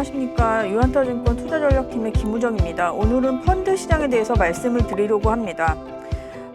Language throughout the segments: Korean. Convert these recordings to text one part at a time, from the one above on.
안녕하십니까. 유한타증권 투자전략팀의 김우정입니다. 오늘은 펀드 시장에 대해서 말씀을 드리려고 합니다.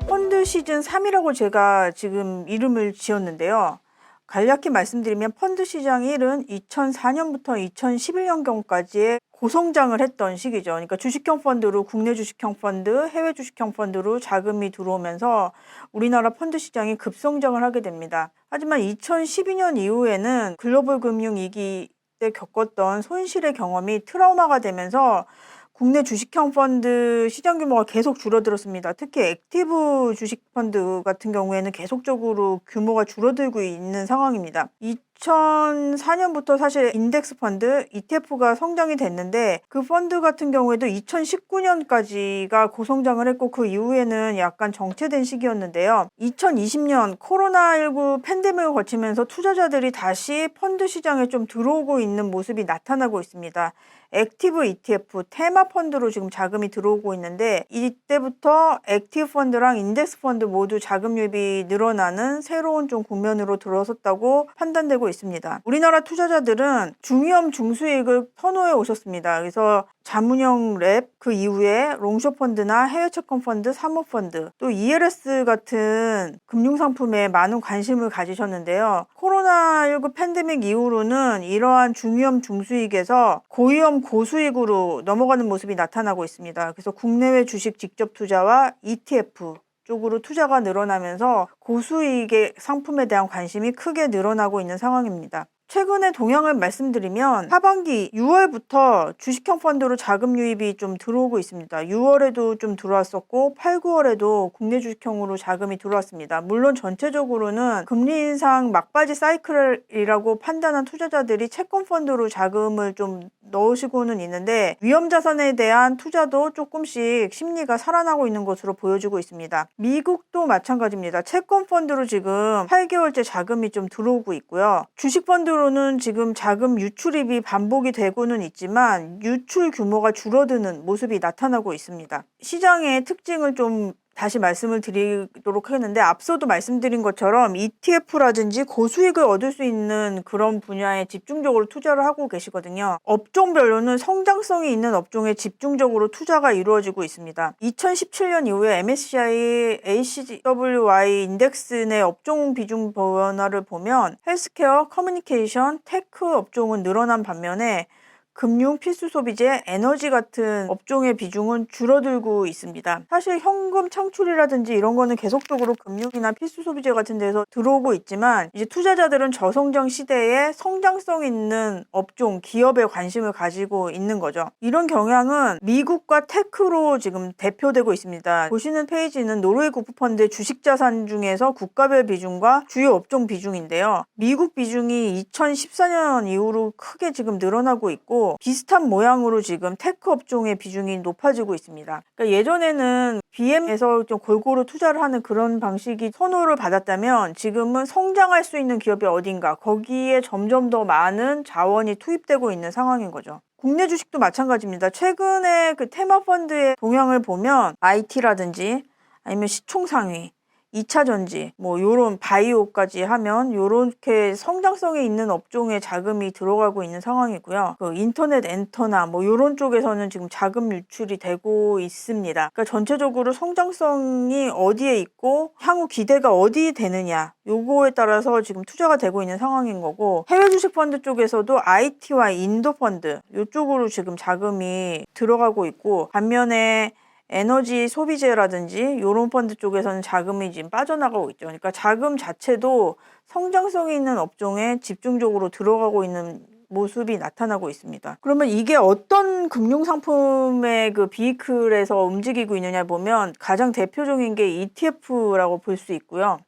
펀드 시즌 3이라고 제가 지금 이름을 지었는데요. 간략히 말씀드리면 펀드 시장 1은 2004년부터 2011년경까지의 고성장을 했던 시기죠. 그러니까 주식형 펀드로 국내 주식형 펀드, 해외 주식형 펀드로 자금이 들어오면서 우리나라 펀드 시장이 급성장을 하게 됩니다. 하지만 2012년 이후에는 글로벌 금융 위기 때 겪었던 손실의 경험이 트라우마가 되면서 국내 주식형 펀드 시장 규모가 계속 줄어들었습니다. 특히 액티브 주식 펀드 같은 경우에는 계속적으로 규모가 줄어들고 있는 상황입니다. 2004년부터 사실 인덱스 펀드, ETF가 성장이 됐는데 그 펀드 같은 경우에도 2019년까지가 고성장을 했고 그 이후에는 약간 정체된 시기였는데요. 2020년 코로나19 팬데믹을 거치면서 투자자들이 다시 펀드 시장에 좀 들어오고 있는 모습이 나타나고 있습니다. 액티브 ETF, 테마 펀드로 지금 자금이 들어오고 있는데 이때부터 액티브 펀드랑 인덱스 펀드 모두 자금 유입이 늘어나는 새로운 좀 국면으로 들어섰다고 판단되고 있습니다. 우리나라 투자자들은 중위험 중수익을 선호해 오셨습니다. 그래서 자문형 랩, 그 이후에 롱숏 펀드나 해외 채권 펀드, 사모펀드, 또 ELS 같은 금융상품에 많은 관심을 가지셨는데요. 코로나19 팬데믹 이후로는 이러한 중위험 중수익에서 고위험 고수익으로 넘어가는 모습이 나타나고 있습니다. 그래서 국내외 주식 직접 투자와 ETF 쪽으로 투자가 늘어나면서 고수익의 상품에 대한 관심이 크게 늘어나고 있는 상황입니다. 최근의 동향을 말씀드리면 하반기 6월부터 주식형 펀드로 자금 유입이 좀 들어오고 있습니다. 6월에도 좀 들어왔었고 8, 9월에도 국내 주식형으로 자금이 들어왔습니다. 물론 전체적으로는 금리 인상 막바지 사이클이라고 판단한 투자자들이 채권 펀드로 자금을 좀 넣으시고는 있는데 위험 자산에 대한 투자도 조금씩 심리가 살아나고 있는 것으로 보여지고 있습니다. 미국도 마찬가지입니다. 채권 펀드로 지금 8개월째 자금이 좀 들어오고 있고요. 주식 펀드로는 지금 자금 유출입이 반복이 되고는 있지만 유출 규모가 줄어드는 모습이 나타나고 있습니다. 시장의 특징을 좀 다시 말씀을 드리도록 하겠는데 앞서도 말씀드린 것처럼 ETF라든지 고수익을 얻을 수 있는 그런 분야에 집중적으로 투자를 하고 계시거든요. 업종별로는 성장성이 있는 업종에 집중적으로 투자가 이루어지고 있습니다. 2017년 이후에 MSCI ACWI 인덱스 내 업종 비중 변화를 보면 헬스케어, 커뮤니케이션, 테크 업종은 늘어난 반면에 금융, 필수 소비재, 에너지 같은 업종의 비중은 줄어들고 있습니다. 사실 현금 창출이라든지 이런 거는 계속적으로 금융이나 필수 소비재 같은 데서 들어오고 있지만 이제 투자자들은 저성장 시대에 성장성 있는 업종, 기업에 관심을 가지고 있는 거죠. 이런 경향은 미국과 테크로 지금 대표되고 있습니다. 보시는 페이지는 노르웨이 국부펀드의 주식자산 중에서 국가별 비중과 주요 업종 비중인데요. 미국 비중이 2014년 이후로 크게 지금 늘어나고 있고 비슷한 모양으로 지금 테크 업종의 비중이 높아지고 있습니다. 그러니까 예전에는 BM에서 좀 골고루 투자를 하는 그런 방식이 선호를 받았다면 지금은 성장할 수 있는 기업이 어딘가 거기에 점점 더 많은 자원이 투입되고 있는 상황인 거죠. 국내 주식도 마찬가지입니다. 최근에 그 테마 펀드의 동향을 보면 IT라든지 아니면 시총상위 2차 전지, 요런 바이오까지 하면 요렇게 성장성이 있는 업종에 자금이 들어가고 있는 상황이고요. 그 인터넷 엔터나 요런 쪽에서는 지금 자금 유출이 되고 있습니다. 그러니까 전체적으로 성장성이 어디에 있고 향후 기대가 어디에 되느냐 요거에 따라서 지금 투자가 되고 있는 상황인 거고 해외 주식 펀드 쪽에서도 IT와 인도 펀드 요쪽으로 지금 자금이 들어가고 있고 반면에 에너지 소비재라든지 이런 펀드 쪽에서는 자금이 지금 빠져나가고 있죠. 그러니까 자금 자체도 성장성이 있는 업종에 집중적으로 들어가고 있는 모습이 나타나고 있습니다. 그러면 이게 어떤 금융상품의 그 비이클에서 움직이고 있느냐 보면 가장 대표적인 게 ETF라고 볼 수 있고요.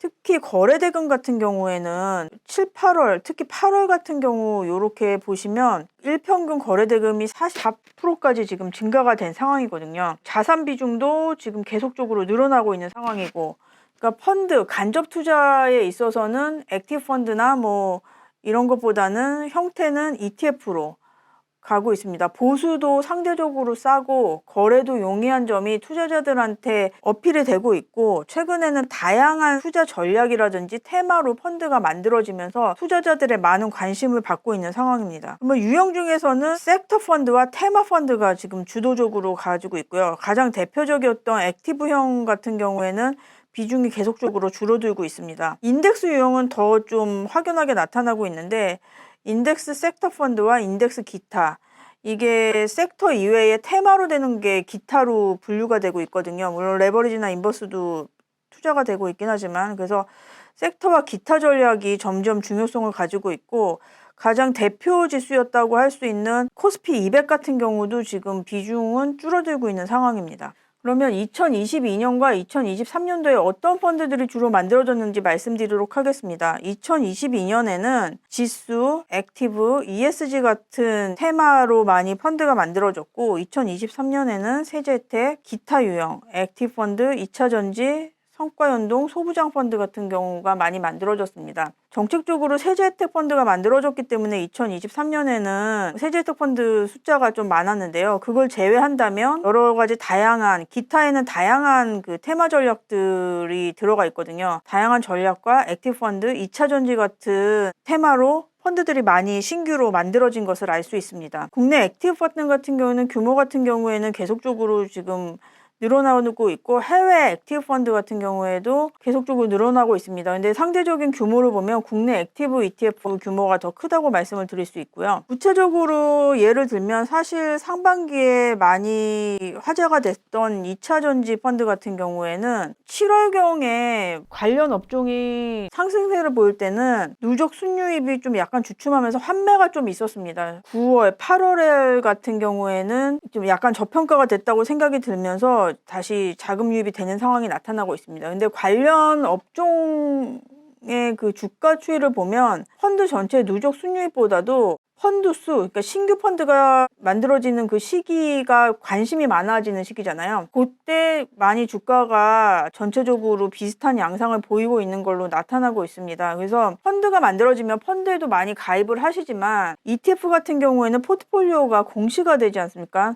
특히 거래대금 같은 경우에는 7, 8월, 특히 8월 같은 경우 이렇게 보시면 일평균 거래대금이 44%까지 지금 증가가 된 상황이거든요. 자산 비중도 지금 계속적으로 늘어나고 있는 상황이고 그러니까 펀드, 간접 투자에 있어서는 액티브 펀드나 이런 것보다는 형태는 ETF로 가고 있습니다. 보수도 상대적으로 싸고 거래도 용이한 점이 투자자들한테 어필이 되고 있고, 최근에는 다양한 투자 전략이라든지 테마로 펀드가 만들어지면서 투자자들의 많은 관심을 받고 있는 상황입니다. 유형 중에서는 섹터 펀드와 테마 펀드가 지금 주도적으로 가지고 있고요. 가장 대표적이었던 액티브형 같은 경우에는 비중이 계속적으로 줄어들고 있습니다. 인덱스 유형은 더 좀 확연하게 나타나고 있는데, 인덱스 섹터 펀드와 인덱스 기타, 이게 섹터 이외에 테마로 되는 게 기타로 분류가 되고 있거든요. 물론 레버리지나 인버스도 투자가 되고 있긴 하지만, 그래서 섹터와 기타 전략이 점점 중요성을 가지고 있고, 가장 대표 지수였다고 할 수 있는 코스피 200 같은 경우도 지금 비중은 줄어들고 있는 상황입니다. 그러면 2022년과 2023년도에 어떤 펀드들이 주로 만들어졌는지 말씀드리도록 하겠습니다. 2022년에는 지수, 액티브, ESG 같은 테마로 많이 펀드가 만들어졌고, 2023년에는 세제혜택, 기타 유형, 액티브 펀드, 2차전지, 성과연동, 소부장 펀드 같은 경우가 많이 만들어졌습니다. 정책적으로 세제혜택 펀드가 만들어졌기 때문에 2023년에는 세제혜택 펀드 숫자가 좀 많았는데요. 그걸 제외한다면 여러 가지 다양한, 기타에는 다양한 그 테마 전략들이 들어가 있거든요. 다양한 전략과 액티브 펀드, 2차전지 같은 테마로 펀드들이 많이 신규로 만들어진 것을 알 수 있습니다. 국내 액티브 펀드 같은 경우는 규모 같은 경우에는 계속적으로 지금 늘어나고 있고, 해외 액티브 펀드 같은 경우에도 계속적으로 늘어나고 있습니다. 근데 상대적인 규모를 보면 국내 액티브 ETF 규모가 더 크다고 말씀을 드릴 수 있고요. 구체적으로 예를 들면 사실 상반기에 많이 화제가 됐던 2차전지 펀드 같은 경우에는 7월경에 관련 업종이 상승세를 보일 때는 누적 순유입이 좀 약간 주춤하면서 환매가 좀 있었습니다. 9월, 8월 같은 경우에는 좀 약간 저평가가 됐다고 생각이 들면서 다시 자금 유입이 되는 상황이 나타나고 있습니다. 근데 관련 업종의 그 주가 추이를 보면 펀드 전체 누적 순유입보다도 펀드 수, 그러니까 신규 펀드가 만들어지는 그 시기가 관심이 많아지는 시기잖아요. 그때 많이 주가가 전체적으로 비슷한 양상을 보이고 있는 걸로 나타나고 있습니다. 그래서 펀드가 만들어지면 펀드에도 많이 가입을 하시지만 ETF 같은 경우에는 포트폴리오가 공시가 되지 않습니까?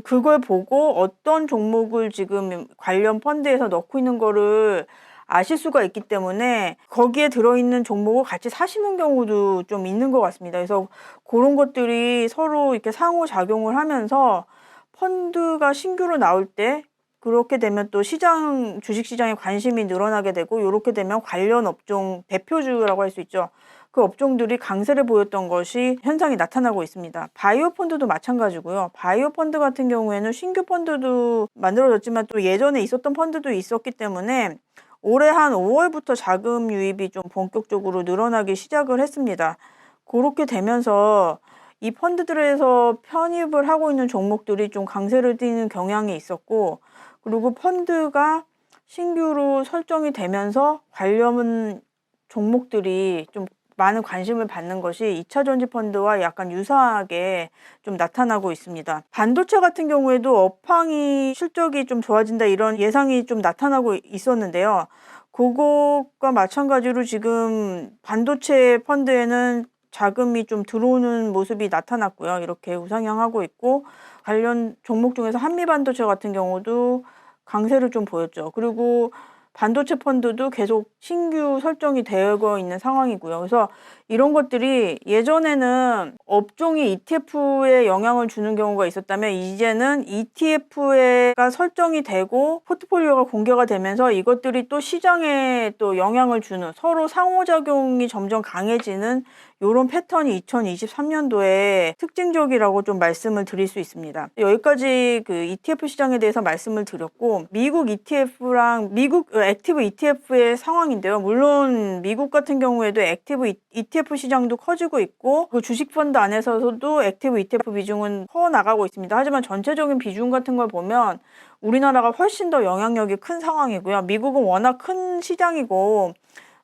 그걸 보고 어떤 종목을 지금 관련 펀드에서 넣고 있는 거를 아실 수가 있기 때문에 거기에 들어있는 종목을 같이 사시는 경우도 좀 있는 것 같습니다. 그래서 그런 것들이 서로 이렇게 상호작용을 하면서 펀드가 신규로 나올 때 그렇게 되면 또 주식시장에 관심이 늘어나게 되고, 이렇게 되면 관련 업종 대표주라고 할 수 있죠. 그 업종들이 강세를 보였던 것이 현상이 나타나고 있습니다. 바이오 펀드도 마찬가지고요. 바이오 펀드 같은 경우에는 신규 펀드도 만들어졌지만 또 예전에 있었던 펀드도 있었기 때문에 올해 한 5월부터 자금 유입이 좀 본격적으로 늘어나기 시작을 했습니다. 그렇게 되면서 이 펀드들에서 편입을 하고 있는 종목들이 좀 강세를 띠는 경향이 있었고, 그리고 펀드가 신규로 설정이 되면서 관련 종목들이 좀 많은 관심을 받는 것이 2차전지 펀드와 약간 유사하게 좀 나타나고 있습니다. 반도체 같은 경우에도 업황이 실적이 좀 좋아진다 이런 예상이 좀 나타나고 있었는데요. 그것과 마찬가지로 지금 반도체 펀드에는 자금이 좀 들어오는 모습이 나타났고요. 이렇게 우상향하고 있고, 관련 종목 중에서 한미반도체 같은 경우도 강세를 좀 보였죠. 그리고 반도체 펀드도 계속 신규 설정이 되고 있는 상황이고요. 그래서 이런 것들이 예전에는 업종이 ETF에 영향을 주는 경우가 있었다면, 이제는 ETF가 설정이 되고 포트폴리오가 공개가 되면서 이것들이 또 시장에 또 영향을 주는, 서로 상호작용이 점점 강해지는 이런 패턴이 2023년도에 특징적이라고 좀 말씀을 드릴 수 있습니다. 여기까지 그 ETF 시장에 대해서 말씀을 드렸고, 미국 ETF랑 미국 액티브 ETF의 상황인데요. 물론 미국 같은 경우에도 액티브 ETF 시장도 커지고 있고, 그 주식 펀드 안에서도 액티브 ETF 비중은 커 나가고 있습니다. 하지만 전체적인 비중 같은 걸 보면 우리나라가 훨씬 더 영향력이 큰 상황이고요. 미국은 워낙 큰 시장이고,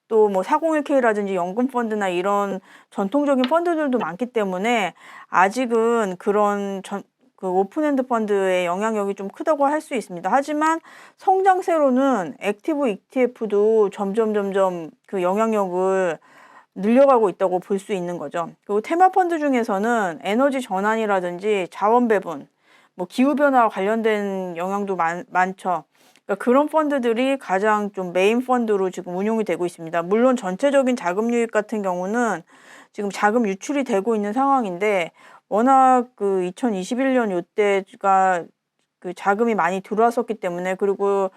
또 뭐 401k라든지 연금 펀드나 이런 전통적인 펀드들도 많기 때문에 아직은 그런 그 오픈엔드 펀드의 영향력이 좀 크다고 할 수 있습니다. 하지만 성장세로는 액티브 ETF도 점점 그 영향력을 늘려가고 있다고 볼 수 있는 거죠. 그리고 테마 펀드 중에서는 에너지 전환이라든지 자원 배분, 뭐 기후 변화와 관련된 영향도 많죠. 그러니까 그런 펀드들이 가장 좀 메인 펀드로 지금 운용이 되고 있습니다. 물론 전체적인 자금 유입 같은 경우는 지금 자금 유출이 되고 있는 상황인데 워낙 그 2021년 요때가 그 자금이 많이 들어왔었기 때문에, 그리고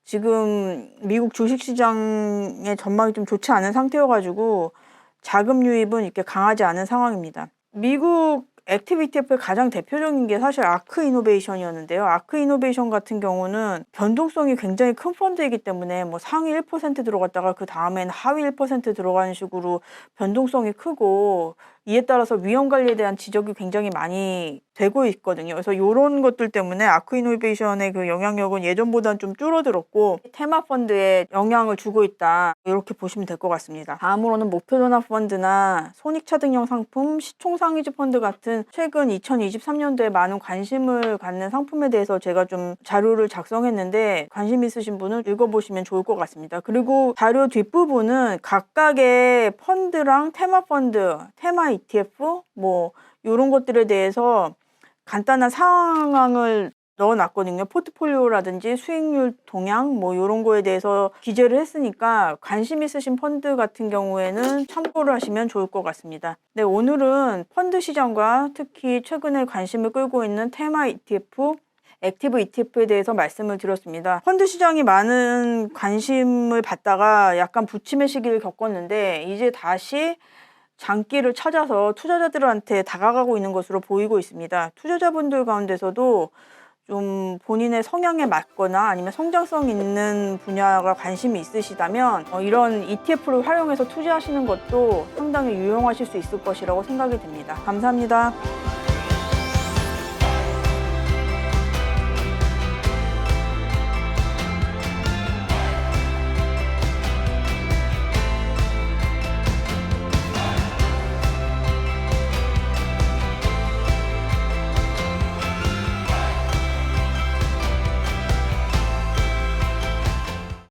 지금 미국 주식시장의 전망이 좀 좋지 않은 상태여가지고 자금 유입은 이렇게 강하지 않은 상황입니다. 미국 액티브 ETF의 가장 대표적인 게 사실 아크 이노베이션이었는데요. 아크 이노베이션 같은 경우는 변동성이 굉장히 큰 펀드이기 때문에 뭐 상위 1% 들어갔다가 그 다음엔 하위 1% 들어가는 식으로 변동성이 크고, 이에 따라서 위험 관리에 대한 지적이 굉장히 많이 되고 있거든요. 그래서 이런 것들 때문에 아크 이노베이션의 그 영향력은 예전보다는 좀 줄어들었고 테마 펀드에 영향을 주고 있다, 이렇게 보시면 될 것 같습니다. 다음으로는 목표전환 펀드나 손익차등형 상품, 시총상위주 펀드 같은 최근 2023년도에 많은 관심을 갖는 상품에 대해서 제가 좀 자료를 작성했는데 관심 있으신 분은 읽어보시면 좋을 것 같습니다. 그리고 자료 뒷부분은 각각의 펀드랑 테마 펀드, 테마 ETF 뭐 이런 것들에 대해서 간단한 상황을 넣어놨거든요. 포트폴리오라든지 수익률 동향 뭐 이런 거에 대해서 기재를 했으니까 관심 있으신 펀드 같은 경우에는 참고를 하시면 좋을 것 같습니다. 네, 오늘은 펀드 시장과 특히 최근에 관심을 끌고 있는 테마 ETF, 액티브 ETF에 대해서 말씀을 드렸습니다. 펀드 시장이 많은 관심을 받다가 약간 부침의 시기를 겪었는데 이제 다시 장기를 찾아서 투자자들한테 다가가고 있는 것으로 보이고 있습니다. 투자자분들 가운데서도 좀 본인의 성향에 맞거나 아니면 성장성 있는 분야가 관심이 있으시다면 이런 ETF를 활용해서 투자하시는 것도 상당히 유용하실 수 있을 것이라고 생각이 됩니다. 감사합니다.